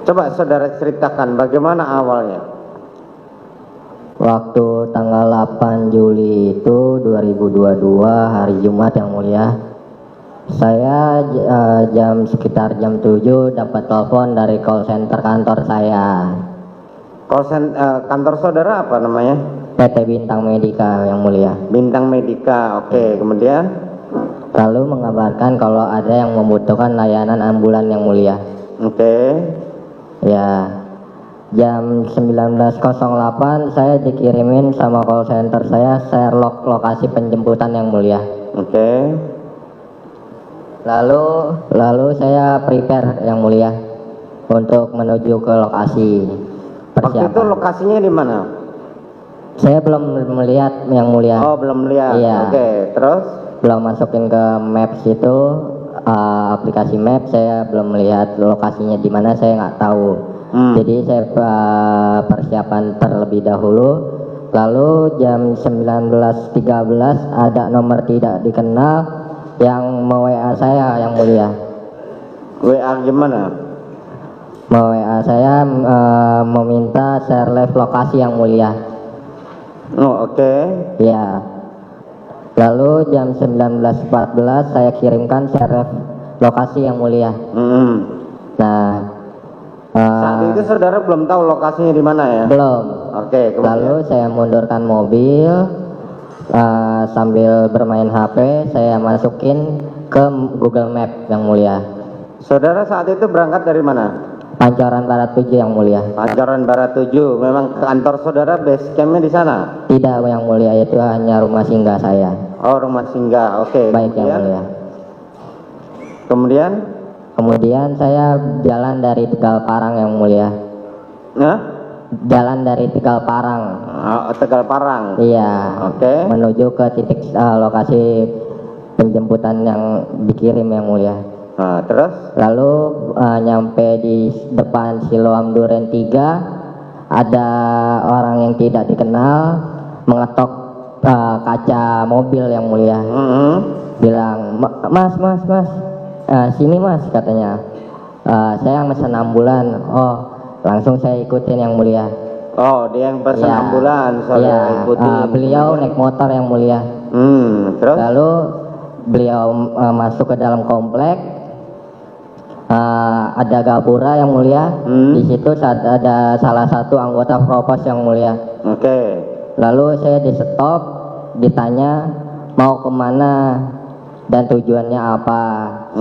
Coba saudara ceritakan bagaimana awalnya. Waktu tanggal 8 Juli itu 2022 hari Jumat yang mulia, saya sekitar jam 7 dapat telepon dari call center kantor saya. Kantor saudara apa namanya? PT Bintang Medika yang mulia. Bintang Medika, oke. Kemudian? Lalu mengabarkan kalau ada yang membutuhkan layanan ambulan yang mulia. Oke. Ya, jam 19.08 saya dikirimin sama call center saya share lokasi penjemputan yang mulia. Oke. Lalu saya prepare yang mulia untuk menuju ke lokasi Waktu itu persiapan. lokasinya di mana? Saya belum melihat yang mulia. Oh, belum lihat. Iya. Oke, terus? Belum masukin ke Maps itu, aplikasi Maps, saya belum melihat lokasinya di mana, saya nggak tahu. Jadi saya persiapan terlebih dahulu. Lalu jam 19.13 ada nomor tidak dikenal yang WA saya yang mulia. WA gimana? WA saya meminta share live lokasi yang mulia. Oh, oke. Ya. Lalu jam 19.14 saya kirimkan share live lokasi yang mulia. Nah, saat itu saudara belum tahu lokasinya di mana ya? belum. Oke, kemudian? Lalu saya mundurkan mobil, sambil bermain HP saya masukin ke Google Map yang mulia. Saudara saat itu berangkat dari mana? Pancoran Barat 7 yang mulia. Pancoran Barat 7. Memang kantor saudara base campnya di sana? Tidak yang mulia, itu hanya rumah singgah saya. Oh, rumah singgah. Oke. Baik yang mulia. Kemudian saya jalan dari Tegal Parang yang mulia. Nah? Jalan dari Tegal Parang. Oh, Tegal Parang. Iya. Oke. Menuju ke titik lokasi penjemputan yang dikirim yang mulia. Nah, terus? Lalu nyampe di depan Siloam Duren 3, ada orang yang tidak dikenal mengetok kaca mobil yang mulia. Bilang, mas, sini mas, katanya. Saya mesen ambulan. Oh, langsung saya ikutin yang mulia. Oh, dia yang pesan Ya, ambulan, saudara ikutin. beliau naik motor yang mulia. Terus? Lalu beliau masuk ke dalam komplek. Ada gapura yang mulia. Di situ ada salah satu anggota propos yang mulia. Oke. Lalu saya di stop, ditanya mau kemana dan tujuannya apa.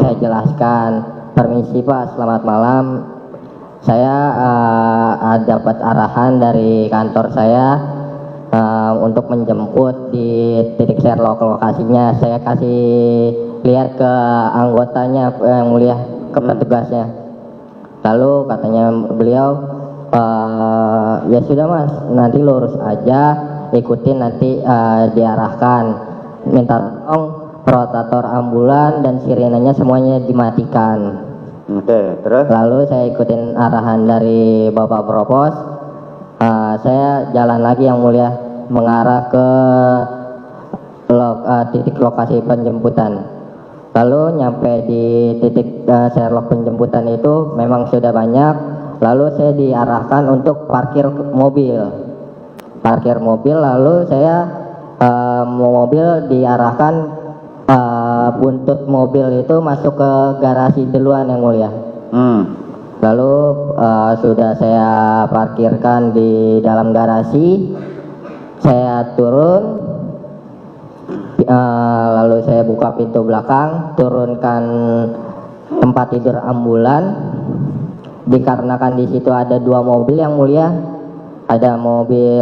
Saya jelaskan, permisi pak, selamat malam. Saya dapat arahan dari kantor saya untuk menjemput di titik share lokasinya. Saya kasih lihat ke anggotanya yang mulia, ke petugasnya. Lalu katanya beliau, ya sudah mas, nanti lurus aja, ikutin nanti diarahkan. Minta tolong rotator ambulan dan sirenenya semuanya dimatikan. Oke, terus? Lalu saya ikutin arahan dari Bapak Propos. Saya jalan lagi yang mulia, mengarah ke titik lokasi penjemputan. Lalu nyampe di titik Sherlock penjemputan itu memang sudah banyak. Lalu saya diarahkan untuk parkir mobil. Lalu saya mobil diarahkan, buntut mobil itu masuk ke garasi duluan yang mulia. Lalu sudah saya parkirkan di dalam garasi, saya turun, lalu saya buka pintu belakang, turunkan tempat tidur ambulan. Dikarenakan di situ ada dua mobil yang mulia, ada mobil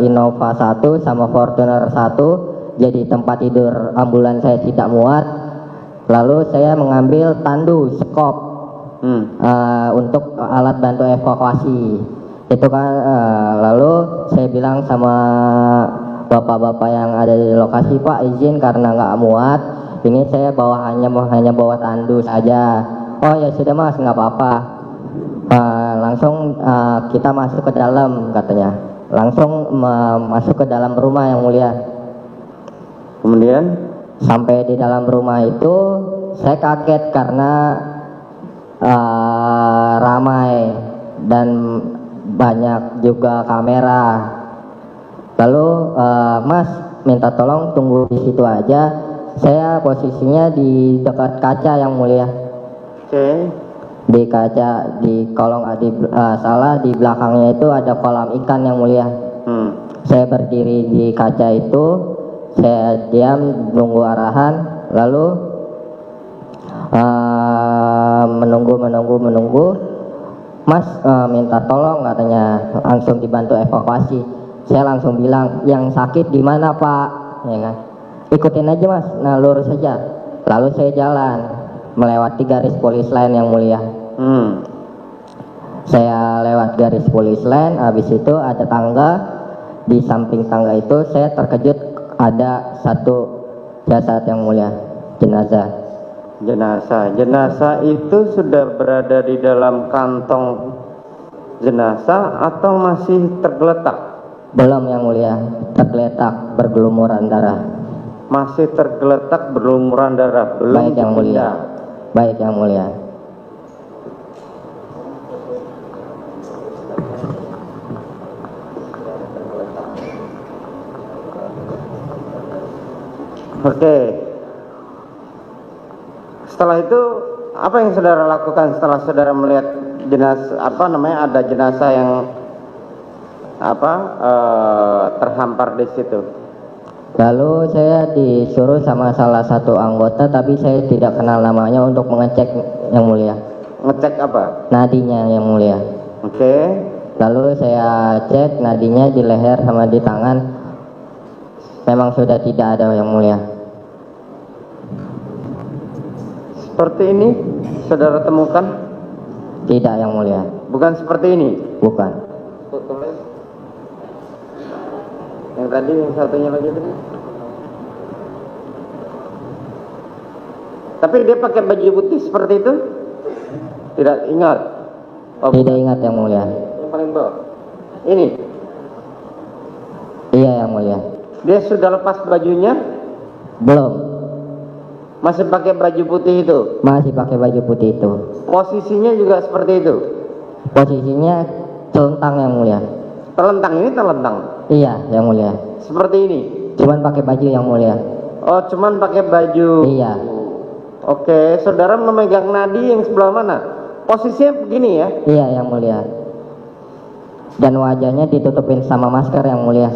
Innova 1 sama Fortuner 1, jadi tempat tidur ambulan saya tidak muat. Lalu saya mengambil tandu skop untuk alat bantu evakuasi itu kan. Lalu saya bilang sama bapak-bapak yang ada di lokasi, pak izin karena nggak muat, ini saya hanya bawa tandu saja. Oh ya sudah mas, nggak apa-apa. Langsung kita masuk ke dalam, katanya. Langsung masuk ke dalam rumah yang mulia. Kemudian? Sampai di dalam rumah itu saya kaget karena ramai dan banyak juga kamera. Lalu Mas minta tolong tunggu di situ aja. Saya posisinya di dekat kaca yang mulia. Oke. Di kaca, di kolong di belakangnya itu ada kolam ikan yang mulia. Saya berdiri di kaca itu, saya diam nunggu arahan, lalu menunggu. Mas minta tolong katanya, langsung dibantu evakuasi. Saya langsung bilang, yang sakit di mana Pak? Ya kan? Ikutin aja Mas, nah lurus saja. Lalu saya jalan melewati garis polis lain yang mulia. Saya lewat garis polis lain, habis itu ada tangga. Di samping tangga itu saya terkejut ada satu jasad yang mulia, jenazah. Jenazah itu sudah berada di dalam kantong jenazah atau masih tergeletak? Belum yang mulia, tergeletak bergelumuran darah. Masih tergeletak berlumuran darah, belum. Baik yang mulia. Baik yang mulia. Oke. Setelah itu apa yang saudara lakukan setelah saudara melihat jenazah ada jenazah yang terhampar di situ? Lalu saya disuruh sama salah satu anggota, tapi saya tidak kenal namanya, untuk mengecek yang mulia. Ngecek apa? Nadinya yang mulia. Oke. Lalu saya cek nadinya di leher sama di tangan, memang sudah tidak ada yang mulia. Seperti ini saudara temukan? Tidak yang mulia. Bukan seperti ini? Bukan. Yang tadi, yang satunya lagi tadi. Tapi dia pakai baju putih seperti itu? Tidak ingat? Tidak ingat yang mulia. Yang paling bawah? Ini? Iya yang mulia. Dia sudah lepas bajunya? Belum. Masih pakai baju putih itu? Masih pakai baju putih itu. Posisinya juga seperti itu? Posisinya telentang yang mulia. Telentang, ini telentang? Iya yang mulia. Seperti ini? Cuman pakai baju yang mulia. Oh, cuman pakai baju. Iya. Oke, saudara memegang nadi yang sebelah mana? Posisinya begini ya? Iya yang mulia. Dan wajahnya ditutupin sama masker yang mulia.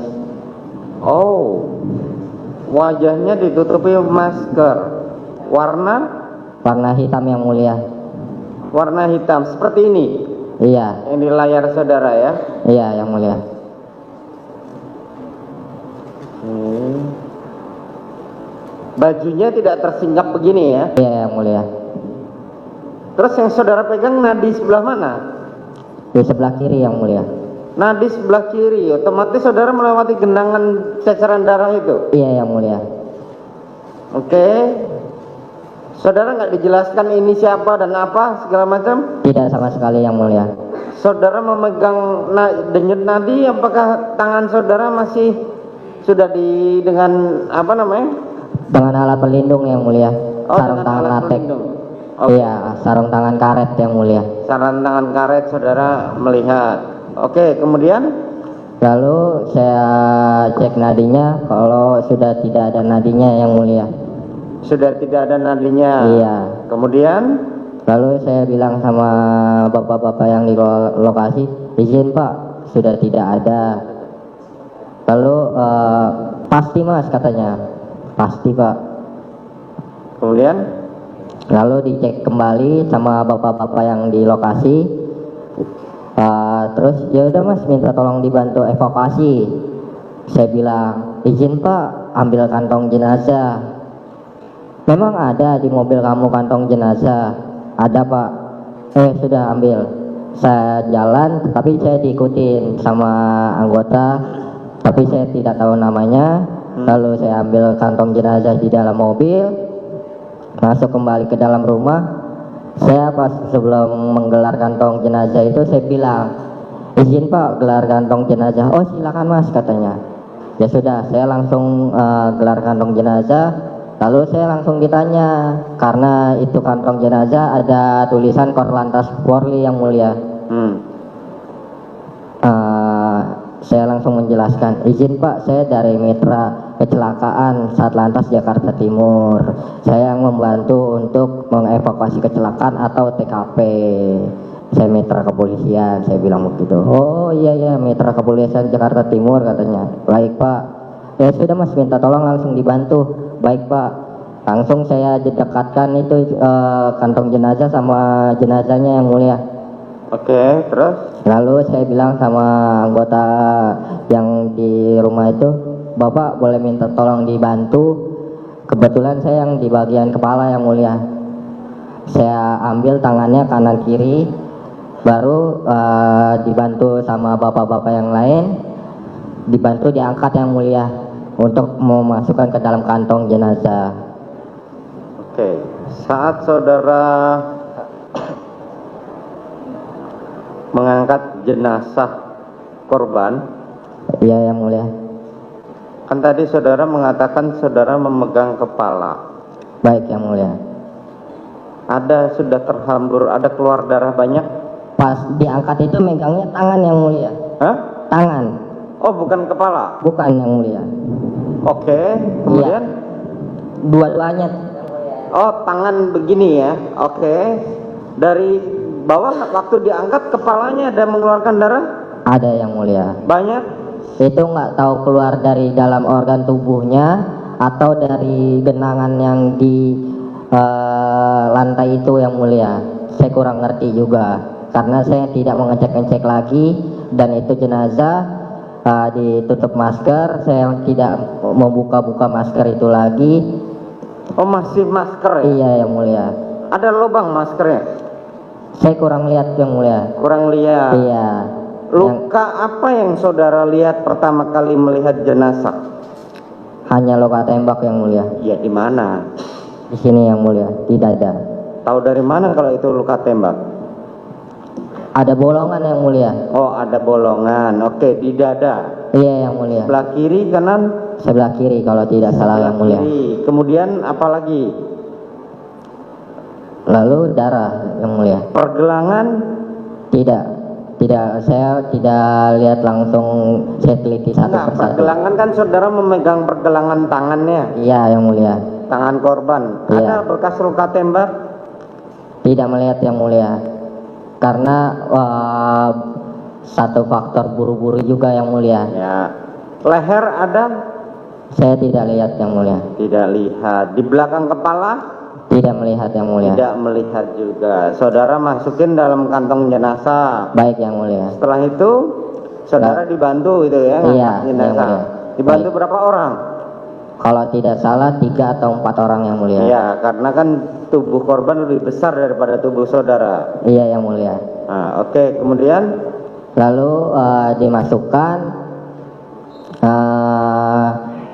Oh, wajahnya ditutupi masker. Warna hitam yang mulia. Warna hitam seperti ini? Iya. Yang di layar saudara ya? Iya yang mulia. Bajunya tidak tersinggap begini ya? Iya yang mulia. Terus yang saudara pegang nadi sebelah mana? Di sebelah kiri yang mulia. Nadi sebelah kiri, otomatis saudara melewati genangan ceceran darah itu? Iya yang mulia. Oke. Saudara nggak dijelaskan ini siapa dan apa segala macam? Tidak sama sekali yang mulia. Saudara memegang denyut nadi, apakah tangan saudara masih sudah dengan apa namanya? Dengan alat pelindung yang mulia. Oh, sarung tangan latek. Okay. Iya, sarung tangan karet yang mulia. Sarung tangan karet saudara melihat. Oke, kemudian? Lalu saya cek nadinya, kalau sudah tidak ada nadinya yang mulia. Sudah tidak ada nadinya? Iya. Kemudian? Lalu saya bilang sama bapak-bapak yang di lokasi, izin Pak, sudah tidak ada. Lalu pasti Mas katanya, pasti Pak. Kemudian? Lalu dicek kembali sama bapak-bapak yang di lokasi. Terus ya udah Mas, minta tolong dibantu evakuasi. Saya bilang, izin Pak, ambil kantong jenazah. Memang ada di mobil kamu kantong jenazah? Ada Pak. Sudah ambil. Saya jalan, tapi saya diikutin sama anggota, tapi saya tidak tahu namanya. Lalu saya ambil kantong jenazah di dalam mobil, masuk kembali ke dalam rumah. Saya pas sebelum menggelar kantong jenazah itu saya bilang, izin Pak gelar kantong jenazah. Oh silakan Mas katanya. Ya sudah, saya langsung gelar kantong jenazah. Lalu saya langsung ditanya, karena itu kantong jenazah ada tulisan Korlantas Polri yang mulia. Saya langsung menjelaskan, izin Pak, saya dari Mitra Kecelakaan Satlantas Jakarta Timur. Saya yang membantu untuk mengevakuasi kecelakaan atau TKP. Saya mitra kepolisian, saya bilang begitu. Oh iya mitra kepolisian Jakarta Timur katanya. Baik Pak. Ya sudah Mas, minta tolong langsung dibantu. Baik Pak. Langsung saya dekatkan itu kantong jenazah sama jenazahnya yang mulia. Oke, terus? Lalu saya bilang sama anggota yang di rumah itu, Bapak boleh minta tolong dibantu. Kebetulan saya yang di bagian kepala yang mulia. Saya ambil tangannya kanan kiri, baru dibantu sama bapak-bapak yang lain, dibantu diangkat yang mulia untuk memasukkan ke dalam kantong jenazah. Oke, saat saudara mengangkat jenazah korban, Iya yang mulia. kan tadi saudara mengatakan saudara memegang kepala. Baik yang mulia. Ada sudah terhambur, ada keluar darah banyak? Pas diangkat itu megangnya tangan yang mulia. Hah? Tangan, Oh, bukan kepala. bukan yang mulia. Oke, kemudian? Dua-duanya. Oh, tangan begini ya. Oke. Dari bawah waktu diangkat kepalanya ada mengeluarkan darah? Ada yang mulia. Banyak? Itu nggak tahu keluar dari dalam organ tubuhnya atau dari genangan yang di lantai itu yang mulia. Saya kurang ngerti juga karena saya tidak mengecek-ngecek lagi, dan itu jenazah ditutup masker. Saya tidak membuka-buka masker itu lagi. Oh, masih masker ya? Iya yang mulia. Ada lubang maskernya? Saya kurang lihat yang mulia. Kurang lihat. Iya. Luka apa yang saudara lihat pertama kali melihat jenazah? Hanya luka tembak yang mulia. Ya, di mana? Di sini yang mulia, di dada. Tahu dari mana kalau itu luka tembak? Ada bolongan yang mulia. Oh, ada bolongan. Oke, di dada. Iya yang mulia. Sebelah kiri, kanan? Sebelah kiri kalau tidak salah yang mulia. Kiri. Kemudian apa lagi? Lalu darah yang mulia. Pergelangan? Tidak, saya tidak lihat langsung, saya teliti satu Enggak, persatu. pergelangan kan saudara memegang pergelangan tangannya, Iya yang mulia. tangan korban. Iya. Ada bekas luka tembak? Tidak melihat yang mulia. Karena satu faktor buru-buru juga yang mulia. Ya. Leher ada? Saya tidak lihat yang mulia. Tidak lihat. Di belakang kepala? Tidak melihat yang mulia. Tidak melihat juga. Saudara masukin dalam kantong jenazah. Baik yang mulia. Setelah itu saudara dibantu itu ya, Iya, ngangkat jenazah. iya. Dibantu Baik. berapa orang? Kalau tidak salah 3 atau 4 orang yang mulia. Iya, karena kan tubuh korban lebih besar daripada tubuh saudara. Iya yang mulia. Nah, oke, kemudian Lalu dimasukkan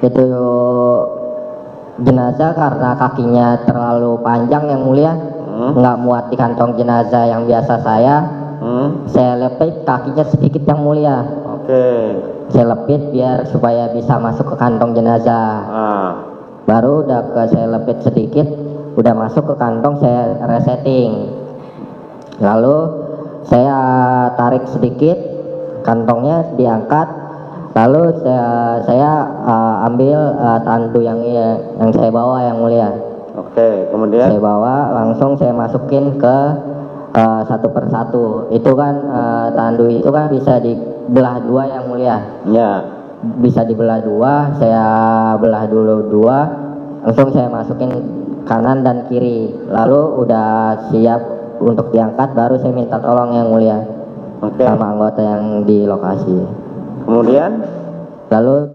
itu jenazah karena kakinya terlalu panjang yang mulia, nggak muat di kantong jenazah yang biasa saya lepit kakinya sedikit yang mulia. Oke. Saya lepit biar supaya bisa masuk ke kantong jenazah. Baru saya lepit sedikit, udah masuk ke kantong, saya resetting. Lalu saya tarik sedikit, kantongnya diangkat. Lalu saya ambil tandu yang saya bawa yang mulia. Oke, kemudian Saya bawa langsung saya masukin ke satu persatu. Itu kan tandu itu kan bisa dibelah dua yang mulia. ya. Bisa dibelah dua, saya belah dulu dua, langsung saya masukin kanan dan kiri. Lalu udah siap untuk diangkat, baru saya minta tolong yang mulia Oke. sama anggota yang di lokasi. Kemudian Lalu